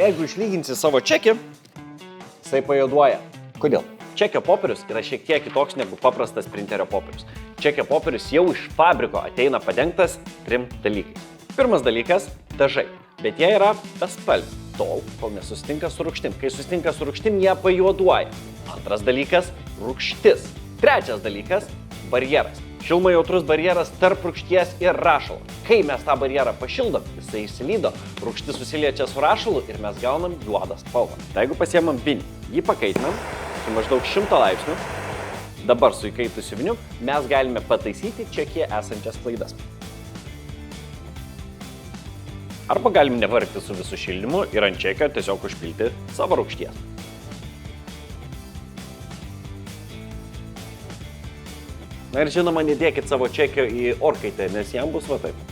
Jeigu išlyginsi savo čekį, jisai pajuoduoja. Kodėl? Čekio popierius yra šiek tiek kitoks negu paprastas printerio popierius. Čekio popierius jau iš fabriko ateina padengtas 3 dalykais. Pirmas dalykas – dažai, bet jie yra bespalvi, tol, kol nesusitinka su rūgštim. Kai susitinka su rūgštim, jie pajuoduoja. Antras dalykas – rūgštis. Trečias dalykas – barjeras. Šilumai jautrus barjeras tarp rūgšties ir rašalo. Kai mes tą barjerą pašildom, jisai išsilydo, rūgštis susiliečia su rašalu ir mes gaunam juodą spalvą. Tai jeigu pasiemam vinį, jį pakaitinam su maždaug 100 laipsnių, dabar su įkaitusiu viniu mes galime pataisyti čekyje esančias klaidas. Arba galim nevargti su visu šildymu ir ant čekio tiesiog užpilti savo rūgšties. Na ir žinoma, nedėkit savo čekio į orkaitę, nes jam bus va taip.